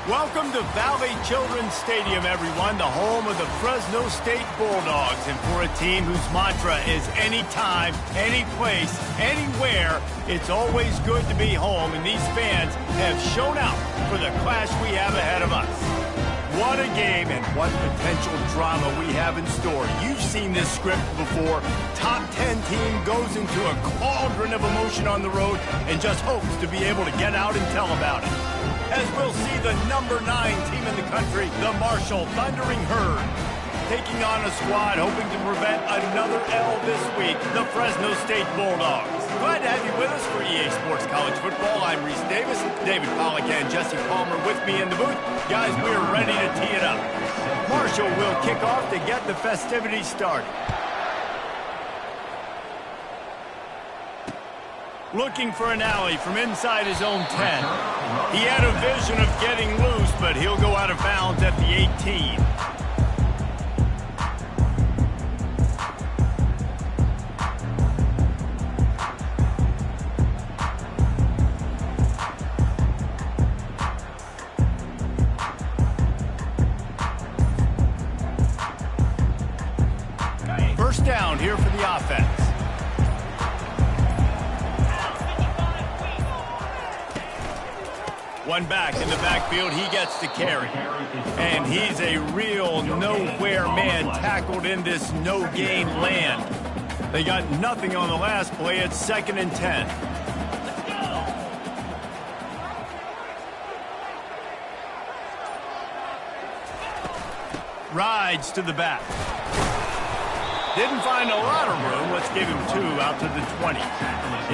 Welcome to Valley Children's Stadium, everyone, the home of the Fresno State Bulldogs. And for a team whose mantra is anytime, any place, anywhere, it's always good to be home. And these fans have shown out for the clash we have ahead of us. What a game and what potential drama we have in store. You've seen this script before. Top 10 team goes into a cauldron of emotion on the road and just hopes to be able to get out and tell about it. As we'll see the number 9 team in the country, the Marshall Thundering Herd, taking on a squad hoping to prevent another L this week, the Fresno State Bulldogs. Glad to have you with us for EA Sports College Football. I'm Reese Davis, David Pollack and Jesse Palmer with me in the booth. Guys, we're ready to tee it up. Marshall will kick off to get the festivities started. Looking for an alley from inside his own 10. He had a vision of getting loose, but he'll go out of bounds at the 18. First down here for the offense. One back in the backfield, he gets to carry. And he's a real nowhere man tackled in this no-gain land. They got nothing on the last play. It's 2nd and 10. Rides to the back. Didn't find a lot of room. Let's give him 2 out to the 20.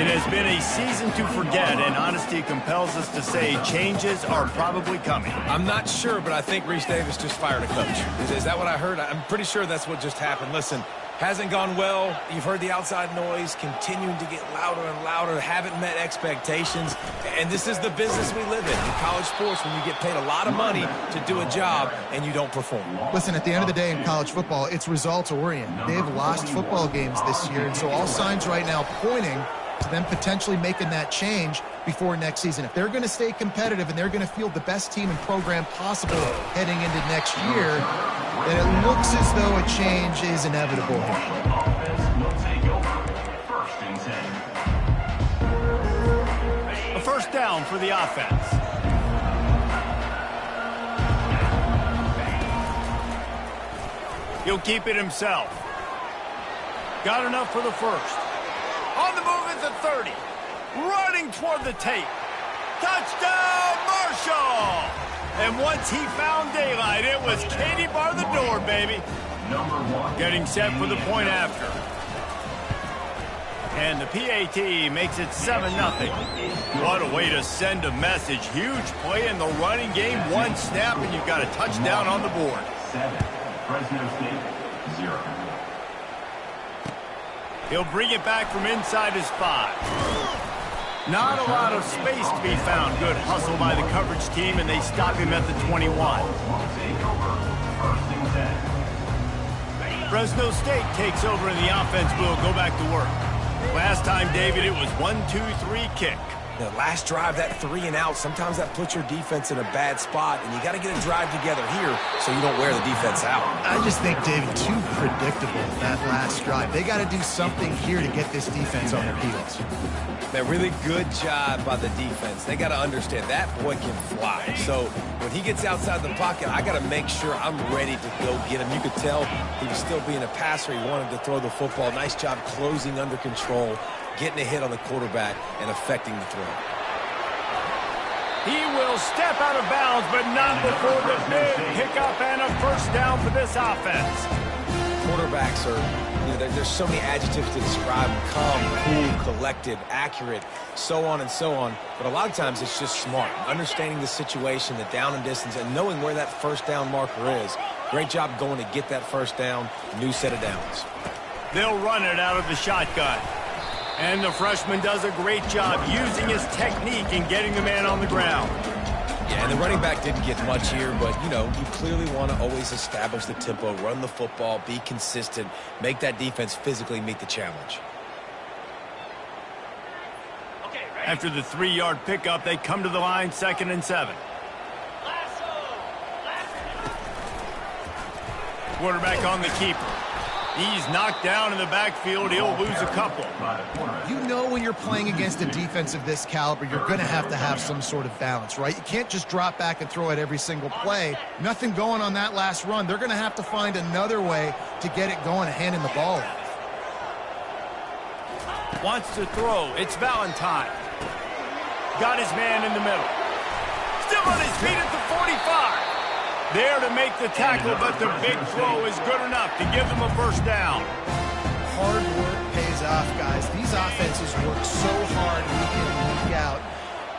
It has been a season to forget, and honesty compels us to say changes are probably coming. I'm not sure, but I think Reese Davis just fired a coach. Is that what I heard? I'm pretty sure that's what just happened. Listen, hasn't gone well. You've heard the outside noise, continuing to get louder and louder, haven't met expectations. And this is the business we live in college sports, when you get paid a lot of money to do a job and you don't perform. Listen, at the end of the day in college football, it's results-oriented. They've lost football games this year, and so all signs right now pointing to them potentially making that change before next season. If they're going to stay competitive and they're going to field the best team and program possible heading into next year, then it looks as though a change is inevitable here. A first down for the offense. He'll keep it himself. Got enough for the first. On the move at the 30. Running toward the tape. Touchdown, Marshall! And once he found daylight, it was Katie bar the door, baby. Getting set for the point after. And the PAT makes it 7-0. What a way to send a message. Huge play in the running game. One snap, and you've got a touchdown on the board. 7, Fresno State, 0. He'll bring it back from inside his 5. Not a lot of space to be found. Good hustle by the coverage team, and they stop him at the 21. Fresno State takes over, and the offense will go back to work. Last time, David, it was 1-2-3 kick. The last drive, that 3 and out, sometimes that puts your defense in a bad spot, and you got to get a drive together here so you don't wear the defense out. I just think, David, too predictable, that last drive. They got to do something here to get this defense on their heels. A really good job by the defense. They got to understand that boy can fly. So when he gets outside the pocket, I got to make sure I'm ready to go get him. You could tell he was still being a passer. He wanted to throw the football. Nice job closing under control, getting a hit on the quarterback, and affecting the throw. He will step out of bounds, but not before the big pickup and a first down for this offense. Quarterbacks are, there's so many adjectives to describe them. Calm, cool, collected, accurate, so on and so on. But a lot of times it's just smart. Understanding the situation, the down and distance, and knowing where that first down marker is. Great job going to get that first down. New set of downs. They'll run it out of the shotgun. And the freshman does a great job using his technique and getting the man on the ground. Yeah, and the running back didn't get much here, but, you clearly want to always establish the tempo, run the football, be consistent, make that defense physically meet the challenge. After the 3-yard pickup, they come to the line, 2nd and 7. Quarterback on the keeper. He's knocked down in the backfield. He'll lose a couple. You know when you're playing against a defense of this caliber, you're going to have some sort of balance, right? You can't just drop back and throw it every single play. Nothing going on that last run. They're going to have to find another way to get it going and handing the ball off. Wants to throw. It's Valentine. Got his man in the middle. Still on his feet at the 45. There to make the tackle, but the big throw is good enough to give them a first down. Hard work pays off, guys. These offenses work so hard week in and week out,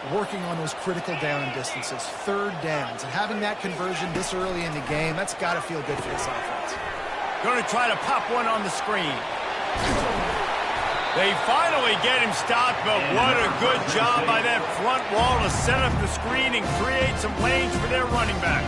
working on those critical down distances, third downs, and having that conversion this early in the game, that's got to feel good for this offense. Going to try to pop one on the screen. They finally get him stopped, but what a good job by that front wall to set up the screen and create some lanes for their running back.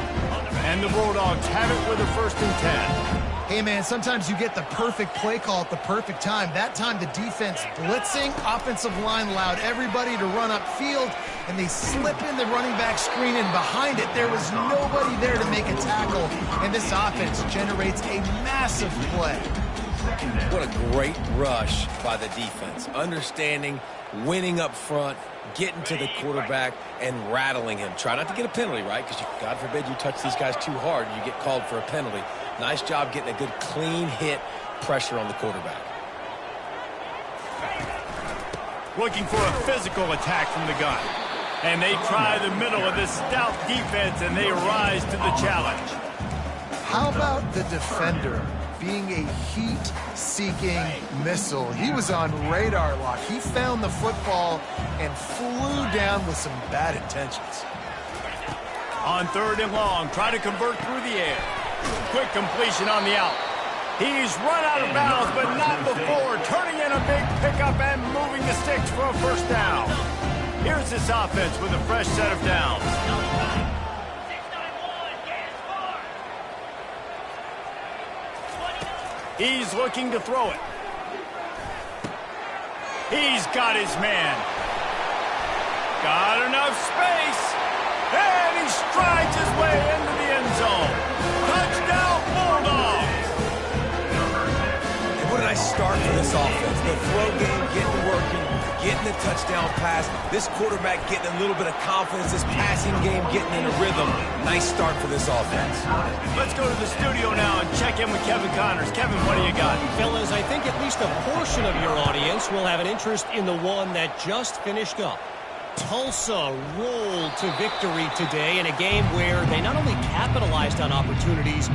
And the Bulldogs have it with a 1st and 10. Hey, man, sometimes you get the perfect play call at the perfect time. That time the defense blitzing, offensive line allowed everybody to run upfield, and they slip in the running back screen, and behind it there was nobody there to make a tackle, and this offense generates a massive play. What a great rush by the defense. Understanding, winning up front, getting to the quarterback, and rattling him. Try not to get a penalty, right? Because God forbid you touch these guys too hard and you get called for a penalty. Nice job getting a good clean hit, pressure on the quarterback. Looking for a physical attack from the gun. And they try the middle of this stout defense, and they rise to the challenge. How about the defender being a heat-seeking missile? He was on radar lock. He found the football and flew down with some bad intentions. On 3rd and long, try to convert through the air. Quick completion on the out. He's run out of bounds, but not before. Turning in a big pickup and moving the sticks for a first down. Here's this offense with a fresh set of downs. He's looking to throw it. He's got his man. Got enough space. And he strides his way into the end zone. Touchdown, Bulldogs. And what a nice start for this offense. The throw game getting working, getting the touchdown pass. This quarterback getting a little bit of confidence. This passing game getting in a rhythm. Nice start for this offense. Let's go to the studio now and check in with Kevin Connors. Kevin, what do you got? Fellas, I think at least a portion of your audience will have an interest in the one that just finished up. Tulsa rolled to victory today in a game where they not only capitalized on opportunities,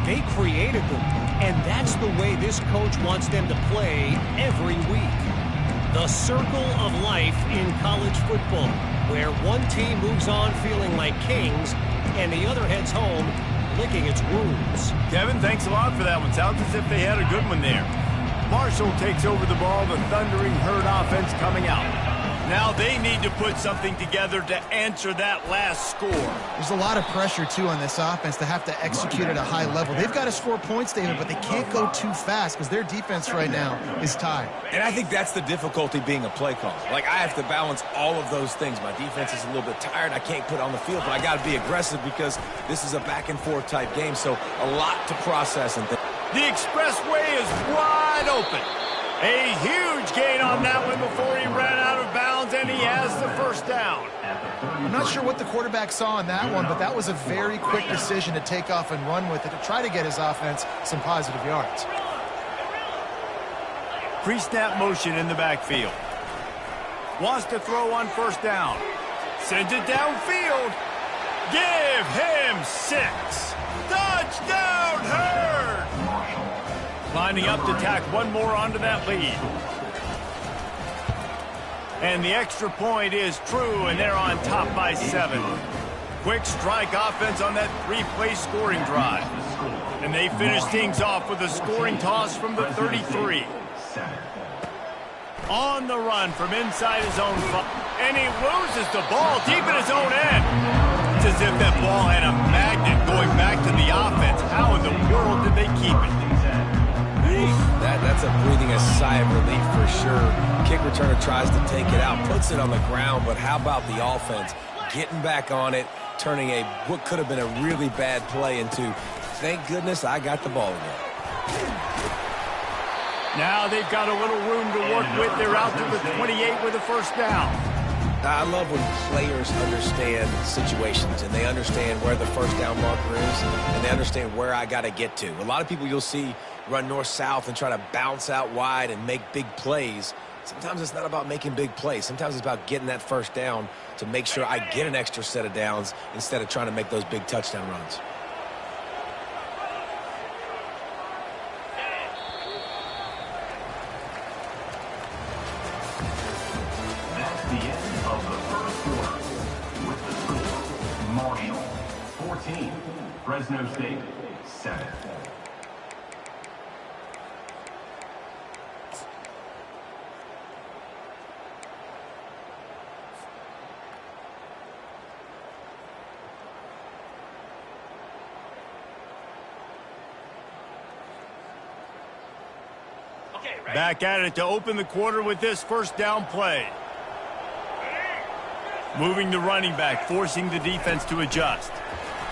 they created them. And that's the way this coach wants them to play every week. The circle of life in college football, where one team moves on feeling like kings and the other heads home licking its wounds. Kevin, thanks a lot for that one. Sounds as if they had a good one there. Marshall takes over the ball, the Thundering Herd offense coming out. Now they need to put something together to answer that last score. There's a lot of pressure, too, on this offense to have to execute at a high level. They've got to score points, David, but they can't go too fast because their defense right now is tied. And I think that's the difficulty being a play caller. Like, I have to balance all of those things. My defense is a little bit tired. I can't put it on the field, but I got to be aggressive because this is a back-and-forth type game, so a lot to process. And the expressway is wide open. A huge gain on that one before he ran out of bounds, and he has the first down. I'm not sure what the quarterback saw in that one, but that was a very quick decision to take off and run with it to try to get his offense some positive yards. Pre-snap motion in the backfield. Wants to throw on 1st down. Sends it downfield. Give him 6. Touchdown, Herd! Lining up to tack one more onto that lead. And the extra point is true, and they're on top by 7. Quick strike offense on that 3-play scoring drive. And they finish things off with a scoring toss from the 33. On the run from inside his own 5. And he loses the ball deep in his own end. It's as if that ball had a magnet going back to the offense. How in the world did they keep it? That's a breathing a sigh of relief for sure. Kick returner tries to take it out, puts it on the ground, but how about the offense getting back on it, turning what could have been a really bad play into thank goodness I got the ball again. Now they've got a little room to work with. They're out to the 28 with a first down. I love when players understand situations and they understand where the first down marker is and they understand where I got to get to. A lot of people you'll see run north-south and try to bounce out wide and make big plays. Sometimes it's not about making big plays. Sometimes it's about getting that first down to make sure I get an extra set of downs instead of trying to make those big touchdown runs. That's the end of the first quarter. With the score, Marshall 14, Fresno State 7. Back at it to open the quarter with this first down play. Moving the running back, forcing the defense to adjust.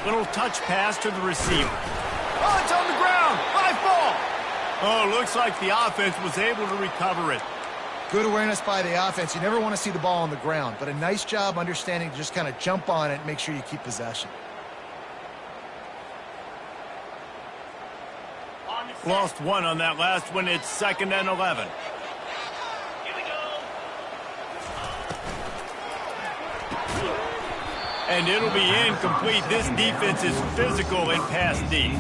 Little touch pass to the receiver. Oh, it's on the ground. High ball. Oh, looks like the offense was able to recover it. Good awareness by the offense. You never want to see the ball on the ground, but a nice job understanding to just kind of jump on it and make sure you keep possession. Lost one on that last one. It's 2nd and 11. And it'll be incomplete. This defense is physical in pass D.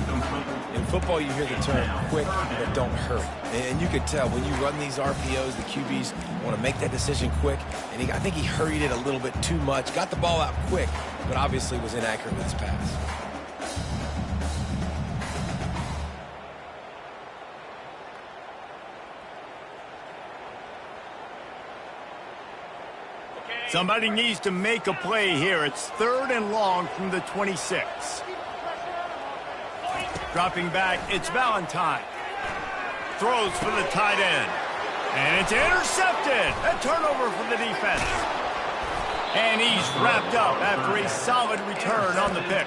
In football, you hear the term quick but don't hurry. And you could tell when you run these RPOs, the QBs want to make that decision quick. And I think he hurried it a little bit too much. Got the ball out quick, but obviously was inaccurate with his pass. Somebody needs to make a play here. It's 3rd and long from the 26. Dropping back, it's Valentine. Throws for the tight end. And it's intercepted. A turnover for the defense. And he's wrapped up after a solid return on the pick.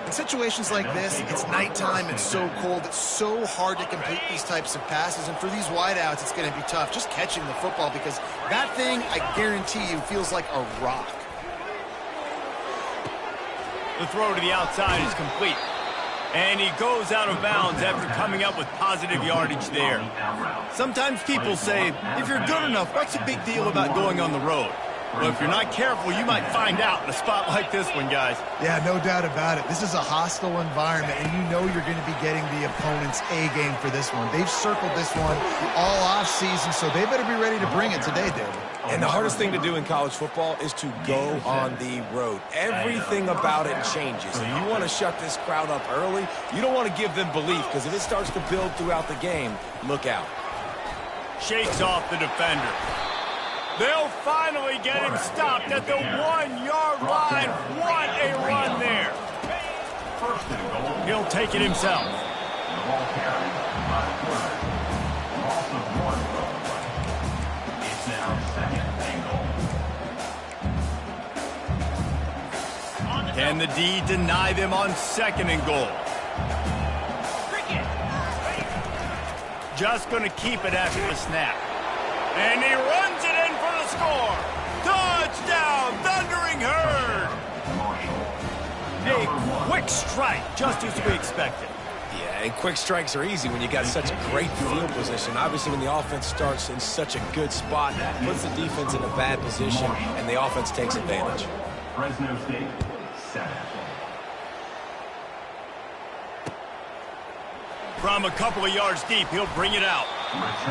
In situations like this, it's nighttime, it's so cold, it's so hard to complete these types of passes, and for these wideouts, it's going to be tough just catching the football because that thing, I guarantee you, feels like a rock. The throw to the outside is complete. And he goes out of bounds after coming up with positive yardage there. Sometimes people say, if you're good enough, what's the big deal about going on the road? Well, if you're not careful, you might find out in a spot like this one, guys. Yeah, no doubt about it. This is a hostile environment, and you know you're going to be getting the opponent's A game for this one. They've circled this one all offseason, so they better be ready to bring it today, David. And the hardest thing to do in college football is to go on the road. Everything about it changes, and you want to shut this crowd up early. You don't want to give them belief, because if it starts to build throughout the game, look out. Shakes off the defender. They'll finally get him stopped at the 1-yard line. What a run there. He'll take it himself. The ball carried by the quarterback. Loss of 1 from the play. It's now 2nd and goal. Can the D deny them on 2nd and goal? Just going to keep it after the snap. And he runs it in for the score. Touchdown, Thundering Herd. A quick strike, just as we expected. Yeah, and quick strikes are easy when you got such great field position. Obviously, when the offense starts in such a good spot, that puts the defense in a bad position, and the offense takes advantage. Fresno State 7. From a couple of yards deep, he'll bring it out.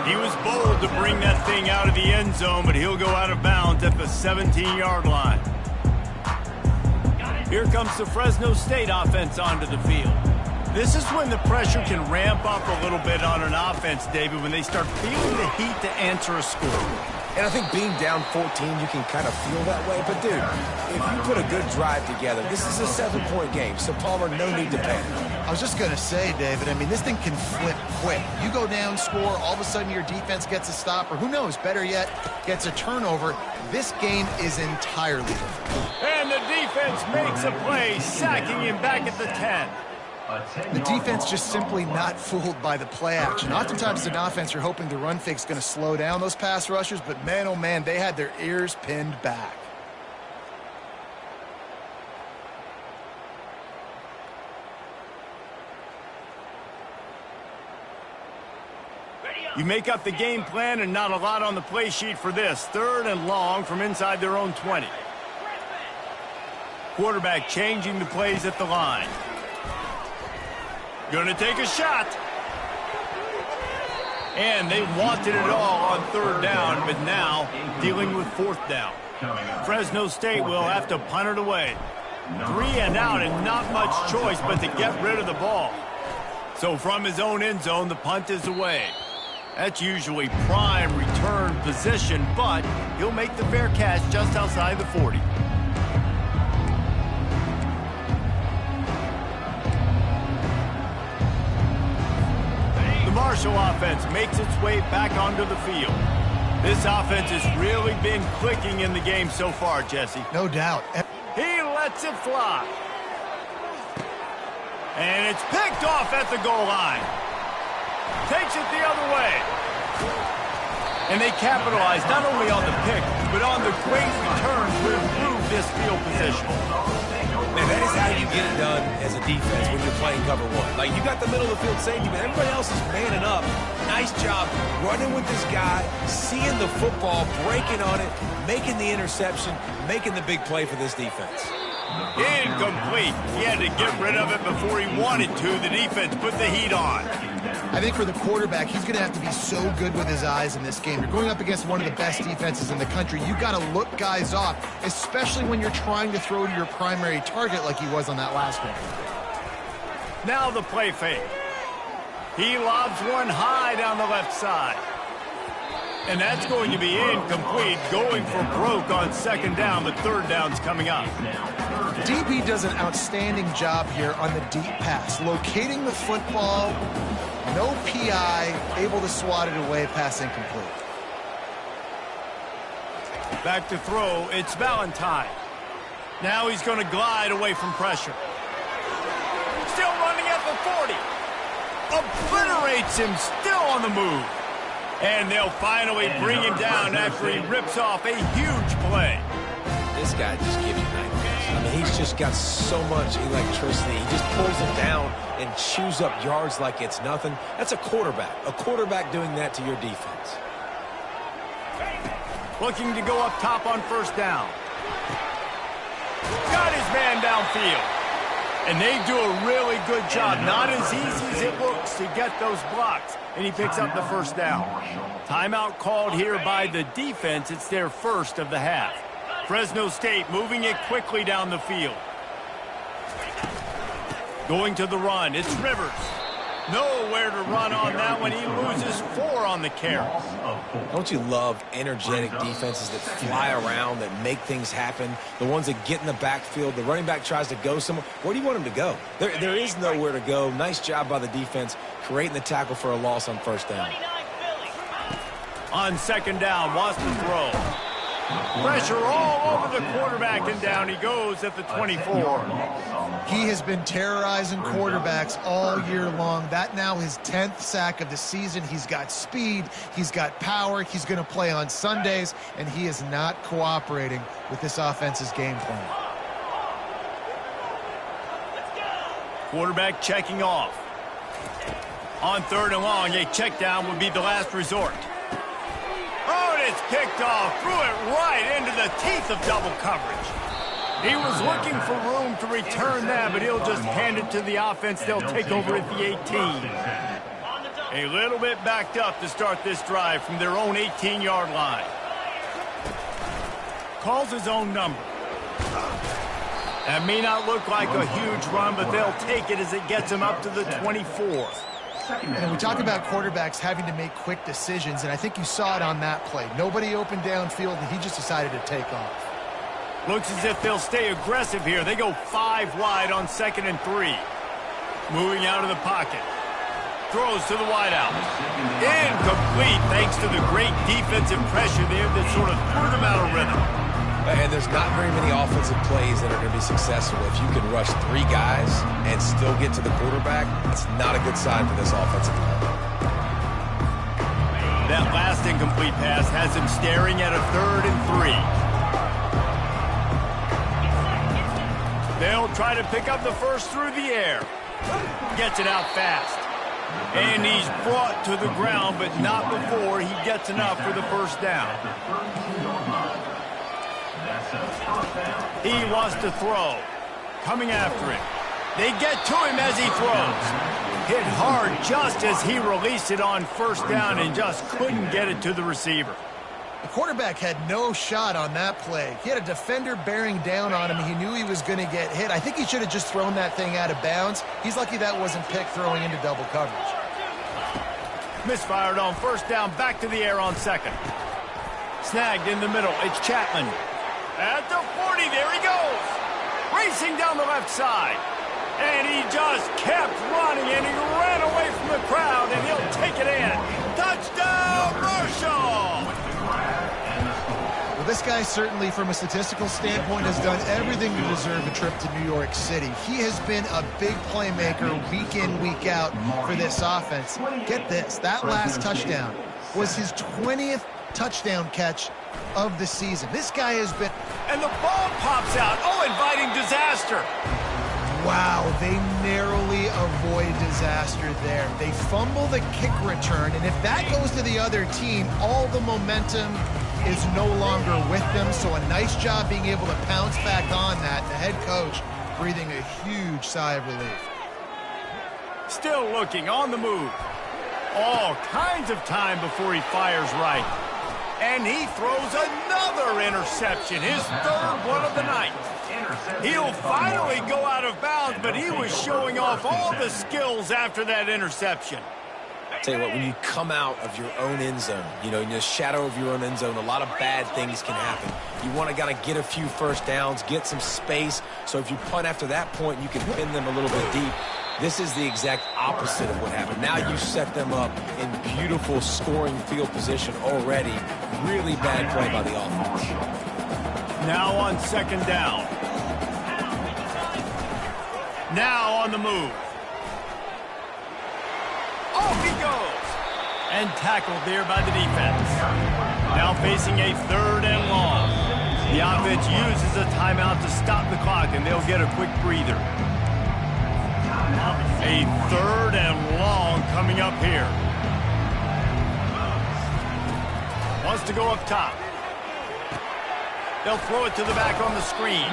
He was bold to bring that thing out of the end zone, but he'll go out of bounds at the 17-yard line. Here comes the Fresno State offense onto the field. This is when the pressure can ramp up a little bit on an offense, David, when they start feeling the heat to answer a score. And I think being down 14, you can kind of feel that way. But, dude, if you put a good drive together, this is a 7-point game, so Palmer, no need to panic. I was just going to say, David, I mean, this thing can flip quick. You go down, score, all of a sudden your defense gets a stop, or who knows, better yet, gets a turnover. This game is entirely different. And the defense makes a play, sacking him back at the 10. A The 10-yard defense loss. just simply not fooled by the play action. Oftentimes as an offense, you're hoping the run fake's going to slow down those pass rushers, but man, oh man, they had their ears pinned back. You make up the game plan and not a lot on the play sheet for this. 3rd and long from inside their own 20. Quarterback changing the plays at the line. Gonna take a shot. And they wanted it all on 3rd down, but now dealing with 4th down. Fresno State will have to punt it away. 3 and out and not much choice but to get rid of the ball. So from his own end zone, the punt is away. That's usually prime return position, but he'll make the fair catch just outside the 40. The Marshall offense makes its way back onto the field. This offense has really been clicking in the game so far, Jesse. No doubt. He lets it fly. And it's picked off at the goal line. Takes it the other way. And they capitalize not only on the pick, but on the great return to improve this field position. Man, that is how you get it done as a defense when you're playing cover 1. Like, you got the middle of the field safety, but everybody else is manning up. Nice job running with this guy, seeing the football, breaking on it, making the interception, making the big play for this defense. Incomplete. He had to get rid of it before he wanted to. The defense put the heat on. I think for the quarterback, he's going to have to be so good with his eyes in this game. You're going up against one of the best defenses in the country. You got to look guys off, especially when you're trying to throw to your primary target like he was on that last one. Now the play fake. He lobs one high down the left side. And that's going to be incomplete, going for broke on 2nd down, but 3rd down's coming up. DB does an outstanding job here on the deep pass, locating the football, no PI, able to swat it away, pass incomplete. Back to throw, it's Valentine. Now he's going to glide away from pressure. Still running at the 40. Obliterates him, still on the move. And they'll finally bring him down after he rips off a huge play. This guy just gives you nightmares. I mean, he's just got so much electricity. He just pulls it down and chews up yards like it's nothing. That's a quarterback. A quarterback doing that to your defense. Looking to go up top on 1st down. Got his man downfield. And they do a really good job. Not as easy as it looks to get those blocks. And he picks up the 1st down. Timeout called here by the defense. It's their 1st of the half. Fresno State moving it quickly down the field. Going to the run. It's Rivers. Nowhere to run on that one. He loses 4 on the carry. Don't you love energetic defenses that fly around, that make things happen? The ones that get in the backfield. The running back tries to go somewhere. Where do you want him to go? There is nowhere to go. Nice job by the defense creating the tackle for a loss on 1st down. On 2nd down, wants to throw. Pressure all over the quarterback, and down he goes at the 24. He has been terrorizing quarterbacks all year long. That now his 10th sack of the season. He's got speed. He's got power. He's going to play on Sundays, and he is not cooperating with this offense's game plan. Quarterback checking off. On 3rd and long, a check down would be the last resort. Oh, and it's picked off. Threw it right into the teeth of double coverage. He was looking for room to return that, but he'll just hand it to the offense. They'll take over at the 18. A little bit backed up to start this drive from their own 18-yard line. Calls his own number. That may not look like a huge run, but they'll take it as it gets him up to the 24. And we talk about quarterbacks having to make quick decisions, and I think you saw it on that play. Nobody opened downfield, and he just decided to take off. Looks as if they'll stay aggressive here. They go 5 wide on 2nd and 3. Moving out of the pocket. Throws to the wideout. Incomplete thanks to the great defensive pressure there that sort of threw them out of rhythm. And there's not very many offensive plays that are going to be successful. If you can rush 3 guys and still get to the quarterback, it's not a good sign for this offensive line. That last incomplete pass has him staring at a 3rd and 3. They'll try to pick up the first through the air. Gets it out fast. And he's brought to the ground, but not before he gets enough for the first down. He wants to throw. Coming after him. They get to him as he throws. Hit hard just as he released it on first down and just couldn't get it to the receiver. The quarterback had no shot on that play. He had a defender bearing down on him. He knew he was going to get hit. I think he should have just thrown that thing out of bounds. He's lucky that wasn't picked throwing into double coverage. Misfired on first down, back to the air on 2nd. Snagged in the middle. It's Chapman. At the 40, there he goes. Racing down the left side. And he just kept running, and he ran away from the crowd, and he'll take it in. Touchdown, Marshall! Well, this guy certainly, from a statistical standpoint, has done everything to deserve a trip to New York City. He has been a big playmaker week in, week out for this offense. Get this, that last touchdown was his 20th touchdown catch of the season. This guy has been... And the ball pops out. Oh, inviting disaster. Wow, they narrowly avoid disaster there. They fumble the kick return, and if that goes to the other team, all the momentum is no longer with them. So a nice job being able to pounce back on that. The head coach breathing a huge sigh of relief. Still looking, on the move. All kinds of time before he fires right. And he throws another interception, his 3rd one of the night. He'll finally go out of bounds, but he was showing off all the skills after that interception. Tell you what, when you come out of your own end zone, you know, in the shadow of your own end zone, a lot of bad things can happen. You want to kind of get a few first downs, get some space, so if you punt after that point, you can pin them a little bit deep. This is the exact opposite of what happened. Now you set them up in beautiful scoring field position already. Really bad play by the offense. Now on 2nd down. Now on the move. Off he goes. And tackled there by the defense. Now facing a 3rd and long. The offense uses a timeout to stop the clock, and they'll get a quick breather. A 3rd and long coming up here. Wants to go up top. They'll throw it to the back on the screen.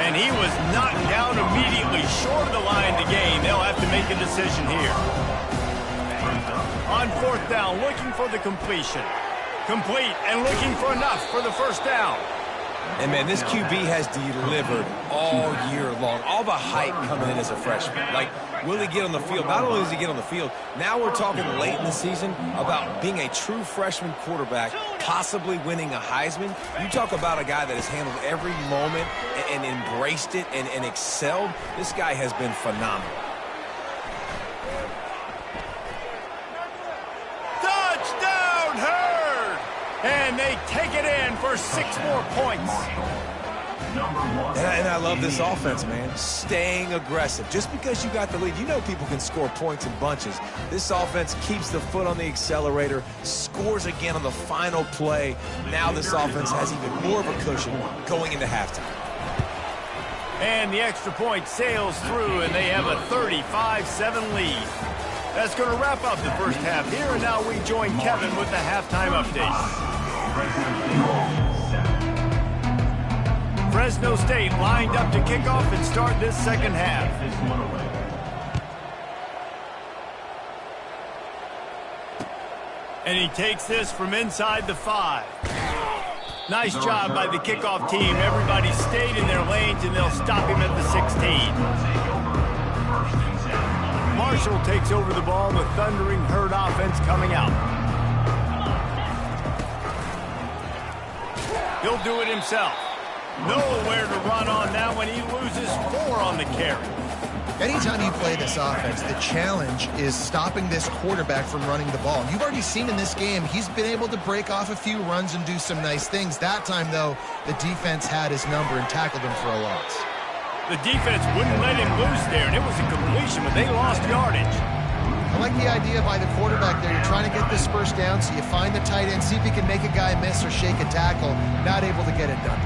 And he was knocked down immediately short of the line to gain. They'll have to make a decision here. On 4th down, looking for the completion. Complete and looking for enough for the first down. And, man, this QB has delivered all year long. All the hype coming in as a freshman. Like, will he get on the field? Not only does he get on the field, now we're talking late in the season about being a true freshman quarterback, possibly winning a Heisman. You talk about a guy that has handled every moment and embraced it and excelled. This guy has been phenomenal. Touchdown, Herd! And they take it in for 6 more points. And I love this offense, man. Staying aggressive. Just because you got the lead, you know people can score points in bunches. This offense keeps the foot on the accelerator, scores again on the final play. Now this offense has even more of a cushion going into halftime. And the extra point sails through, and they have a 35-7 lead. That's going to wrap up the first half here, and now we join Kevin with the halftime update. Fresno State lined up to kick off and start this second half. And he takes this from inside the 5. Nice job by the kickoff team. Everybody stayed in their lanes, and they'll stop him at the 16. Marshall takes over the ball, the thundering Herd offense coming out. He'll do it himself. Nowhere to run on that one. He loses 4 on the carry. Anytime you play this offense, the challenge is stopping this quarterback from running the ball. You've already seen in this game, he's been able to break off a few runs and do some nice things. That time, though, the defense had his number and tackled him for a loss. The defense wouldn't let him loose there, and it was a completion, but they lost yardage. I like the idea by the quarterback there. You're trying to get this first down, so you find the tight end, see if he can make a guy miss or shake a tackle. Not able to get it done.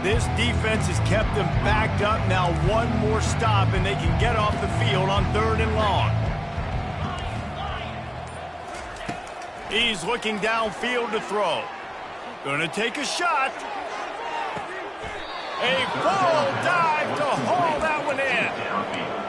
This defense has kept them backed up. Now one more stop, and they can get off the field on 3rd and long. He's looking downfield to throw. Gonna take a shot. A full dive to haul that one in.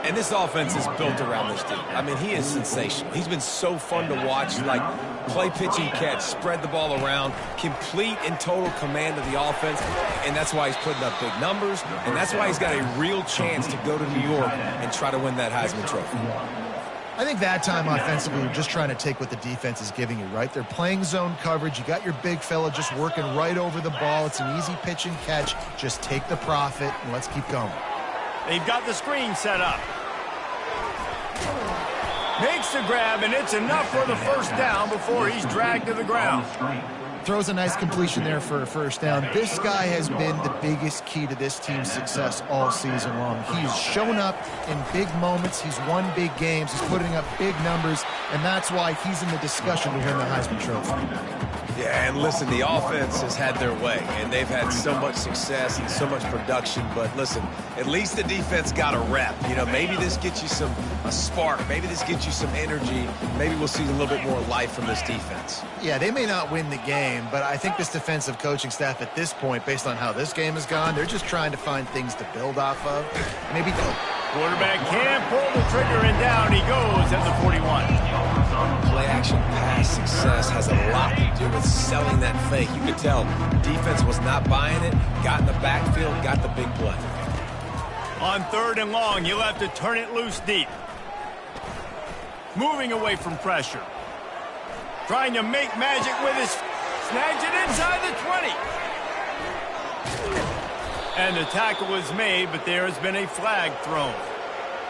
And this offense is built around this dude. I mean, he is sensational. He's been so fun to watch, like play, pitch, and catch, spread the ball around, complete and total command of the offense, and that's why he's putting up big numbers, and that's why he's got a real chance to go to New York and try to win that Heisman Trophy. I think that time offensively, you're just trying to take what the defense is giving you, right? They're playing zone coverage. You got your big fella just working right over the ball. It's an easy pitch and catch. Just take the profit, and let's keep going. They've got the screen set up. Makes the grab, and it's enough for the first down before he's dragged to the ground. Throws a nice completion there for a first down. This guy has been the biggest key to this team's success all season long. He's shown up in big moments. He's won big games. He's putting up big numbers, and that's why he's in the discussion to win the Heisman Trophy. Yeah, and listen, the offense has had their way, and they've had so much success and so much production. But listen, at least the defense got a rep. You know, maybe this gets you a spark. Maybe this gets you some energy. Maybe we'll see a little bit more life from this defense. Yeah, they may not win the game, but I think this defensive coaching staff at this point, based on how this game has gone, they're just trying to find things to build off of. Maybe go. Quarterback can't pull the trigger, and down he goes at the 41. Play-action pass success has a lot to do with selling that fake. You could tell defense was not buying it, got in the backfield, got the big play. On 3rd and long, he'll have to turn it loose deep. Moving away from pressure. Trying to make magic with his... Snags it inside the 20. And the tackle was made, but there has been a flag thrown.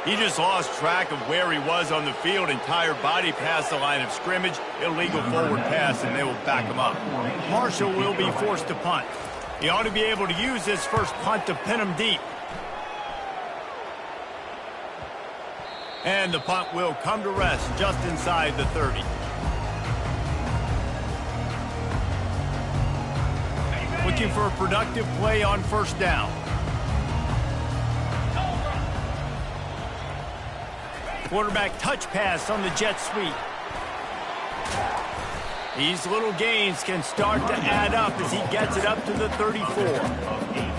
He just lost track of where he was on the field. Entire body past the line of scrimmage. Illegal forward pass, and they will back him up. Marshall will be forced to punt. He ought to be able to use this first punt to pin him deep. And the punt will come to rest just inside the 30. Looking for a productive play on first down. Quarterback touch pass on the jet sweep. These little gains can start to add up as he gets it up to the 34.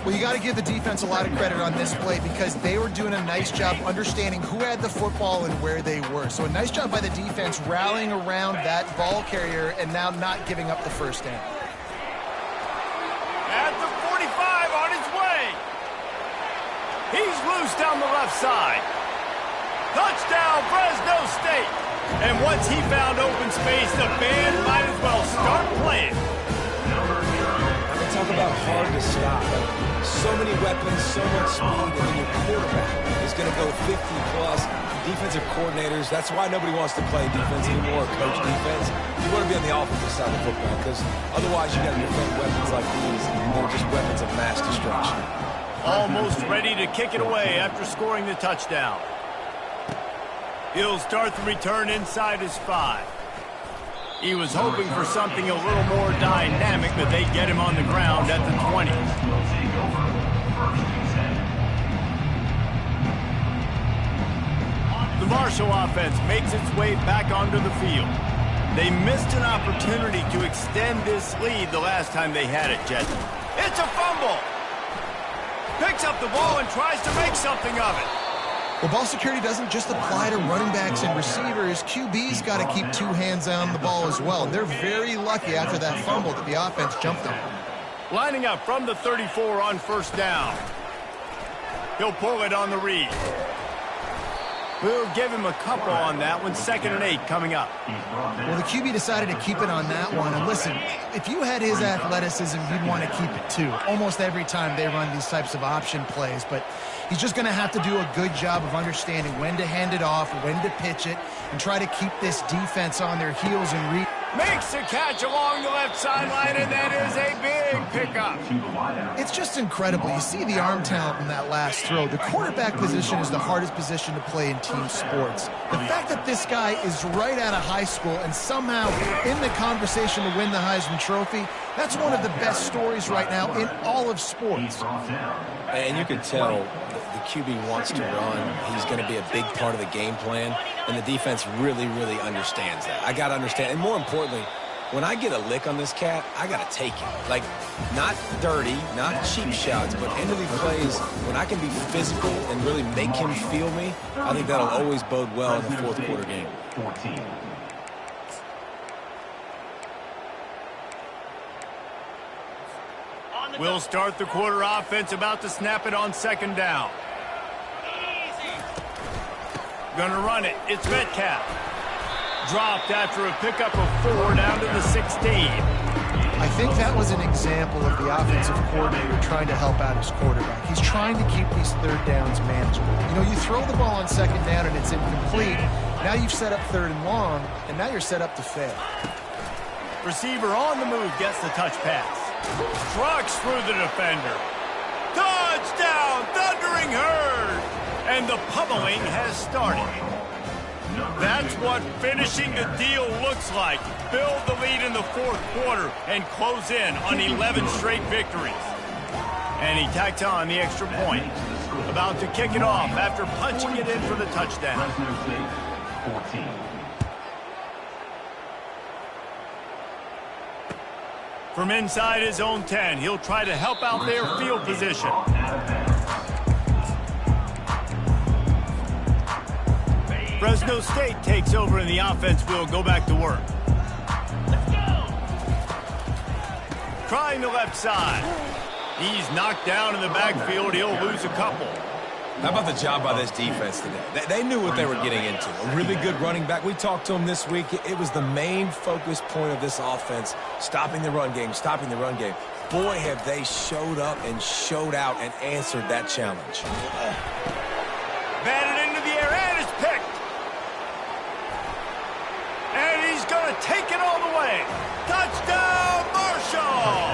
Well, you got to give the defense a lot of credit on this play because they were doing a nice job understanding who had the football and where they were. So a nice job by the defense rallying around that ball carrier and now not giving up the first down. At the 45 on his way. He's loose down the left side. Touchdown, Fresno State. And once he found open space, the band might as well start playing. I mean, talk about hard to stop. So many weapons, so much speed, and then your quarterback is going to go 50-plus. Defensive coordinators, that's why nobody wants to play defense anymore, coach defense. You want to be on the offensive side of the football because otherwise you got to defend weapons like these. They're just weapons of mass destruction. Almost ready to kick it away after scoring the touchdown. He'll start the return inside his 5. He was hoping for something a little more dynamic, but they get him on the ground at the 20. The Marshall offense makes its way back onto the field. They missed an opportunity to extend this lead the last time they had it, Jet. It's a fumble! Picks up the ball and tries to make something of it. Well, ball security doesn't just apply to running backs and receivers. QB's got to keep 2 hands on the ball as well. They're very lucky after that fumble that the offense jumped them. Lining up from the 34 on first down. He'll pull it on the read. We'll give him a couple on that one. 2nd and 8 coming up. Well, the QB decided to keep it on that one. And listen, if you had his athleticism, you'd want to keep it too. Almost every time they run these types of option plays. But he's just going to have to do a good job of understanding when to hand it off, when to pitch it, and try to keep this defense on their heels and read. Makes a catch along the left sideline, and that is a big pickup. It's just incredible. You see the arm talent in that last throw. The quarterback position is the hardest position to play in team sports. The fact that this guy is right out of high school and somehow in the conversation to win the Heisman Trophy, that's one of the best stories right now in all of sports. And you can tell the QB wants to run. He's going to be a big part of the game plan, and the defense really, really understands that. I got to understand, and more importantly, when I get a lick on this cat, I got to take it. Like, not dirty, not cheap shots, but end of the plays, when I can be physical and really make him feel me, I think that'll always bode well in the fourth quarter game. 14. We'll start the quarter offense, about to snap it on 2nd down. Gonna run it. It's Metcalf. Dropped after a pickup of 4 down to the 16. I think that was an example of the offensive coordinator trying to help out his quarterback. He's trying to keep these 3rd downs manageable. You know, you throw the ball on 2nd down and it's incomplete. Now you've set up 3rd and long, and now you're set up to fail. Receiver on the move gets the touch pass. Trucks through the defender. Touchdown, Thundering Herd! And the pummeling has started. That's what finishing the deal looks like. Build the lead in the 4th quarter and close in on 11 straight victories. And he tacked on the extra point. About to kick it off after punching it in for the touchdown. Fresno State, 14. From inside his own 10, he'll try to help out their field position. Fresno State takes over in the offense. We'll go back to work. Trying the left side. He's knocked down in the backfield. He'll lose a couple. How about the job by this defense today? They knew what they were getting into. A really good running back. We talked to him this week. It was the main focus point of this offense, stopping the run game, stopping the run game. Boy, have they showed up and showed out and answered that challenge. Batted into the air, and it's picked. And he's going to take it all the way. Touchdown, Marshall!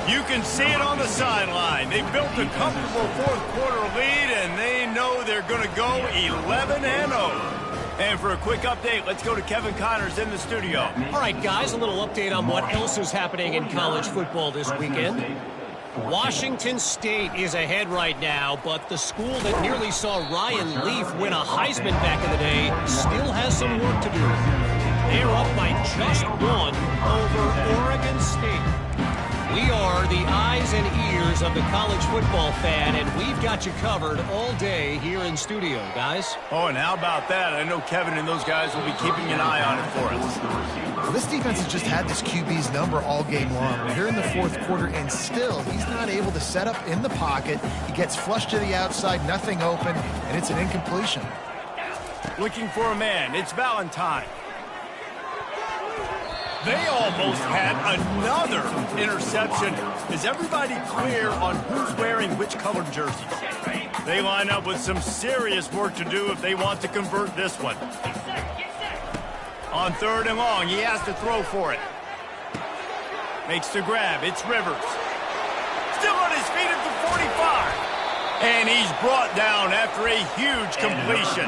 You can see it on the sideline. They built a comfortable 4th quarter lead, and they know they're going to go 11-0. And for a quick update, let's go to Kevin Connors in the studio. All right, guys, a little update on what else is happening in college football this weekend. Washington State is ahead right now, but the school that nearly saw Ryan Leaf win a Heisman back in the day still has some work to do. They're up by just 1 over Oregon State. We are the eyes and ears of the college football fan, and we've got you covered all day here in studio, guys. Oh, and how about that? I know Kevin and those guys will be keeping an eye on it for us. Well, this defense has just had this QB's number all game long. We're here in the 4th quarter, and still he's not able to set up in the pocket. He gets flushed to the outside, nothing open, and it's an incompletion. Looking for a man. It's Valentine. They almost had another interception. Is everybody clear on who's wearing which colored jerseys? They line up with some serious work to do if they want to convert this one. On 3rd and long, he has to throw for it. Makes the grab. It's Rivers. Still on his feet at the 45. And he's brought down after a huge completion.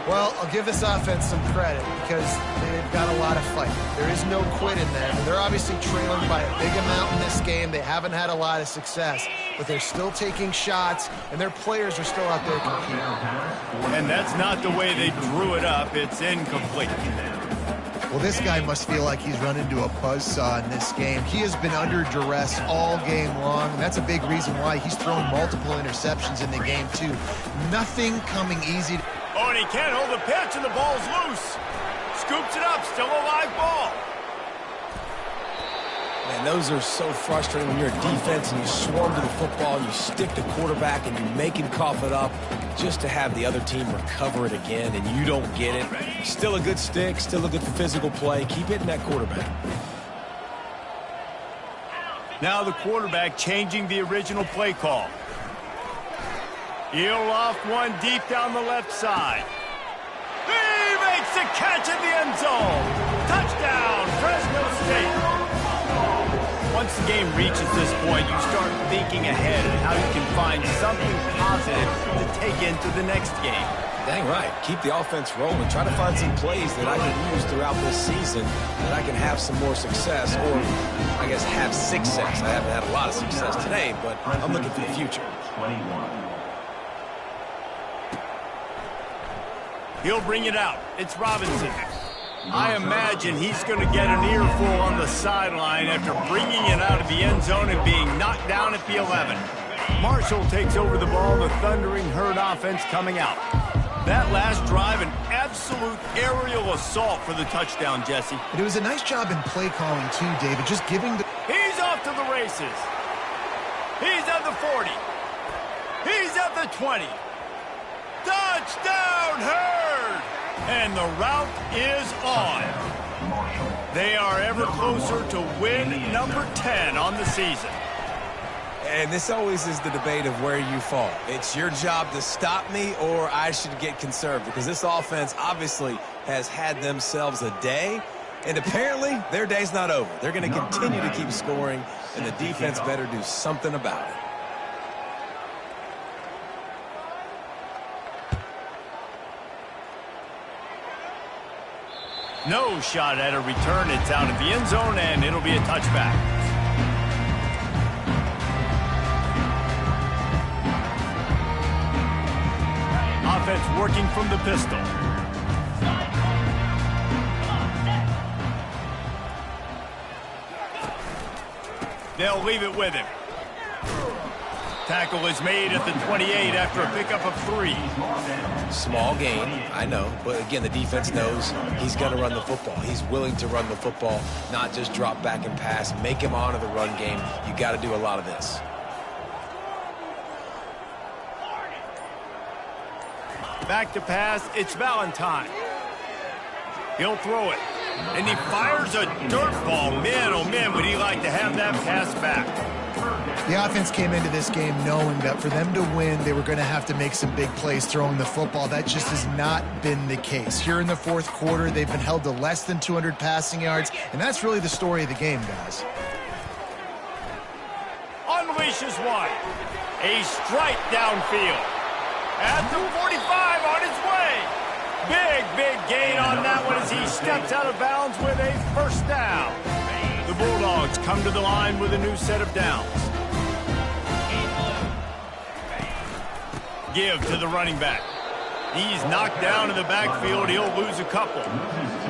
Well, I'll give this offense some credit because they've got a lot of fight. There is no quit in them. They're obviously trailing by a big amount in this game. They haven't had a lot of success, but they're still taking shots, and their players are still out there competing. And that's not the way they drew it up. It's incomplete. Well, this guy must feel like he's run into a buzzsaw in this game. He has been under duress all game long, and that's a big reason why he's thrown multiple interceptions in the game, too. Nothing coming easy. Oh, and he can't hold the pitch, and the ball's loose. Scoops it up, still a live ball. Man, those are so frustrating when you're a defense and you swarm to the football and you stick the quarterback and you make him cough it up just to have the other team recover it again and you don't get it. Still a good stick, still a good physical play. Keep hitting that quarterback. Now the quarterback changing the original play call. He'll off one deep down the left side. He makes a catch in the end zone. Touchdown, Fresno State. Once the game reaches this point, you start thinking ahead of how you can find something positive to take into the next game. Dang right. Keep the offense rolling. Try to find some plays that I can use throughout this season that I can have some more success, or I guess have success. I haven't had a lot of success today, but I'm looking for the future. 21. He'll bring it out. It's Robinson. I imagine he's going to get an earful on the sideline after bringing it out of the end zone and being knocked down at the 11. Marshall takes over the ball, the Thundering Herd offense coming out. That last drive, an absolute aerial assault for the touchdown, Jesse. And it was a nice job in play calling, too, David, just giving the... He's off to the races. He's at the 40. He's at the 20. Touchdown, Herd! And the route is on. They are ever closer to win number 10 on the season. And this always is the debate of where you fall. It's your job to stop me, or I should get conserved, because this offense obviously has had themselves a day, and apparently their day's not over. They're going to continue to keep scoring, and the defense better do something about it. No shot at a return. It's out of the end zone, and it'll be a touchback. Offense working from the pistol. They'll leave it with him. Tackle is made at the 28 after a pickup of 3. Small gain, I know, but again, the defense knows he's going to run the football. He's willing to run the football, not just drop back and pass, make him honor the run game. You got to do a lot of this. Back to pass, it's Valentine. He'll throw it, and he fires a dirt ball. Man, oh man, would he like to have that pass back. The offense came into this game knowing that for them to win, they were going to have to make some big plays throwing the football. That just has not been the case. Here in the fourth quarter, they've been held to less than 200 passing yards, and that's really the story of the game, guys. Unleashes one. A strike downfield. At the 45 on his way. Big gain on that one as he steps out of bounds with a first down. The Bulldogs come to the line with a new set of downs. Give to the running back. He's knocked down in the backfield. He'll lose a couple.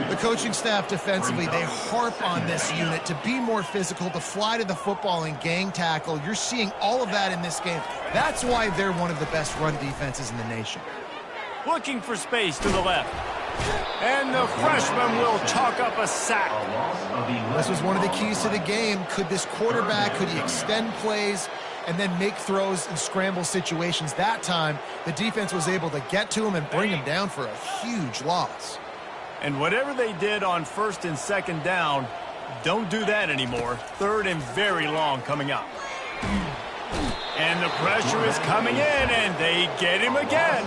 The coaching staff defensively, they harp on this unit to be more physical, to fly to the football and gang tackle. You're seeing all of that in this game. That's why they're one of the best run defenses in the nation. Looking for space to the left. And the freshman will chalk up a sack. This was one of the keys to the game. Could this quarterback, could he extend plays and then make throws in scramble situations? That time, the defense was able to get to him and bring him down for a huge loss. And whatever they did on first and second down, don't do that anymore. Third and very long coming up. And the pressure is coming in, and they get him again.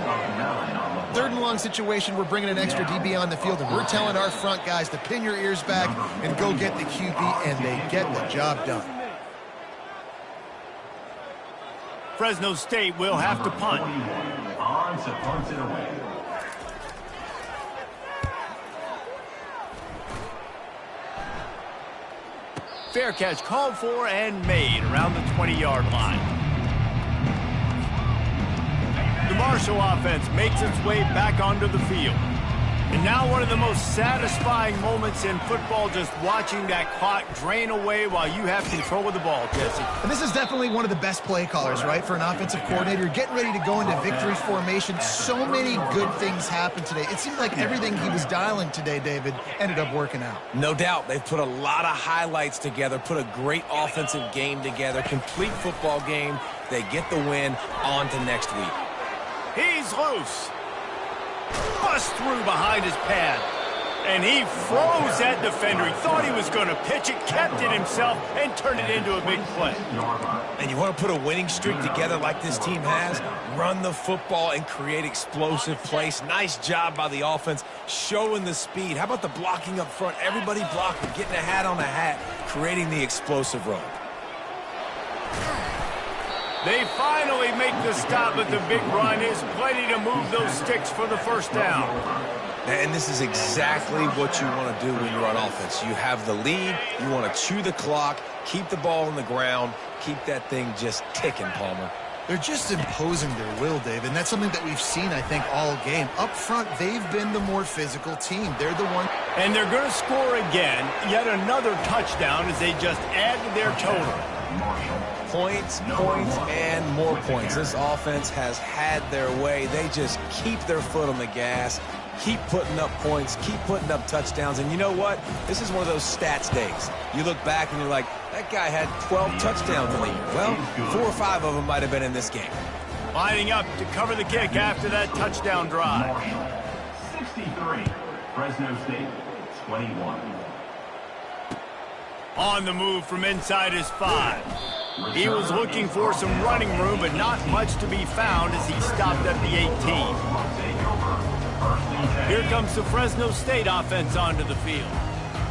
Third and long situation, we're bringing an extra DB on the field, and we're telling our front guys to pin your ears back and go get the QB, and they get the job done. Fresno State will have to punt. On to punt it away. Fair catch called for and made around the 20-yard line. The Marshall offense makes its way back onto the field. And now one of the most satisfying moments in football, just watching that clock drain away while you have control of the ball, Jesse. And this is definitely one of the best play callers, right, for an offensive coordinator. Getting ready to go into victory formation. So many good things happened today. It seemed like everything he was dialing today, David, ended up working out. No doubt. They've put a lot of highlights together, put a great offensive game together, complete football game. They get the win. On to next week. He's loose. Bust through behind his pad. And he froze that defender. He thought he was going to pitch it, kept it himself, and turned it into a big play. And you want to put a winning streak together like this team has? Run the football and create explosive plays. Nice job by the offense, showing the speed. How about the blocking up front? Everybody blocking, getting a hat on a hat, creating the explosive run. They finally make the stop, but the big run is plenty to move those sticks for the first down. And this is exactly what you want to do when you're on offense. You have the lead, you want to chew the clock, keep the ball on the ground, keep that thing just ticking, Palmer. They're just imposing their will, Dave, and that's something that we've seen, I think, all game. Up front, they've been the more physical team. They're the one. And they're going to score again, yet another touchdown as they just add to their total. Points, and more points. This offense has had their way. They just keep their foot on the gas, keep putting up points, keep putting up touchdowns. And you know what? This is one of those stats days. You look back and you're like, that guy had 12 touchdowns in the year. Well, 4 or 5 of them might have been in this game. Lining up to cover the kick after that touchdown drive. 63, Fresno State, 21. On the move from inside his 5. He was looking for some running room, but not much to be found as he stopped at the 18. Here comes the Fresno State offense onto the field.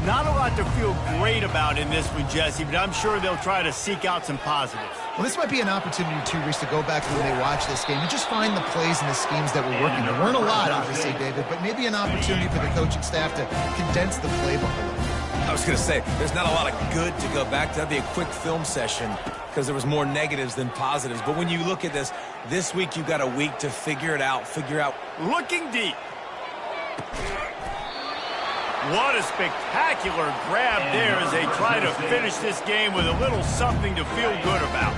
Not a lot to feel great about in this one, Jesse, but I'm sure they'll try to seek out some positives. Well, this might be an opportunity, too, Reese, to go back to when they watch this game and just find the plays and the schemes that were working. There weren't a lot, obviously, David, but maybe an opportunity for the coaching staff to condense the playbook a little. I was going to say, there's not a lot of good to go back to. That'd be a quick film session because there was more negatives than positives. But when you look at this week you've got a week to figure it out, Looking deep. What a spectacular grab there as they try to finish this game with a little something to feel good about.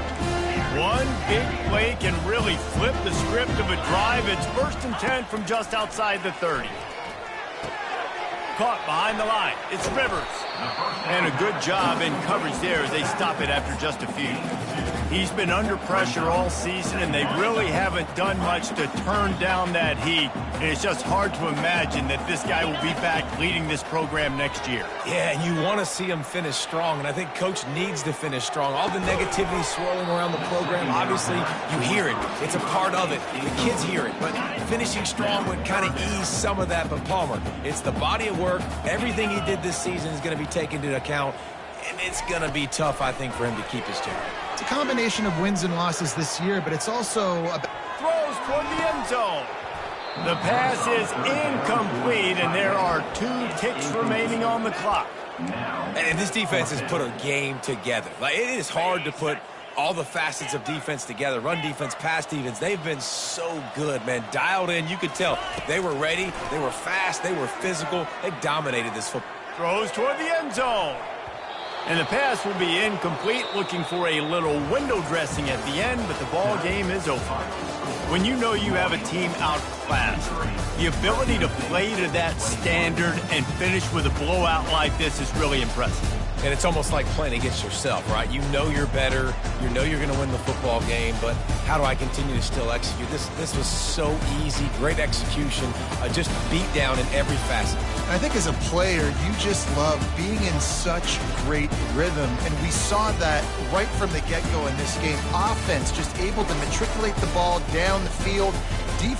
One big play can really flip the script of a drive. It's 1st and 10 from just outside the 30. Caught behind the line. It's Rivers. And a good job in coverage there as they stop it after just a few. He's been under pressure all season, and they really haven't done much to turn down that heat. And it's just hard to imagine that this guy will be back leading this program next year. Yeah, and you want to see him finish strong, and I think Coach needs to finish strong. All the negativity swirling around the program, obviously, you hear it. It's a part of it. The kids hear it, but finishing strong would kind of ease some of that. But Palmer, it's the body of work. Everything he did this season is going to be taken into account, and it's going to be tough, I think, for him to keep his job. It's a combination of wins and losses this year, but it's also throws toward the end zone. The pass is incomplete, and there are 2 ticks remaining on the clock. And this defense has put a game together. Like, it is hard to put all the facets of defense together. Run defense, pass defense. They've been so good, man. Dialed in. You could tell they were ready. They were fast. They were physical. They dominated this football. Throws toward the end zone. And the pass will be incomplete, looking for a little window dressing at the end, but the ball game is over. When you know you have a team outclassed, the ability to play to that standard and finish with a blowout like this is really impressive. And it's almost like playing against yourself, right? You know you're better. You know you're going to win the football game, but how do I continue to still execute? This was so easy. Great execution. Just beat down in every facet. I think as a player, you just love being in such great rhythm, and we saw that right from the get-go in this game. Offense just able to matriculate the ball down the field. Defense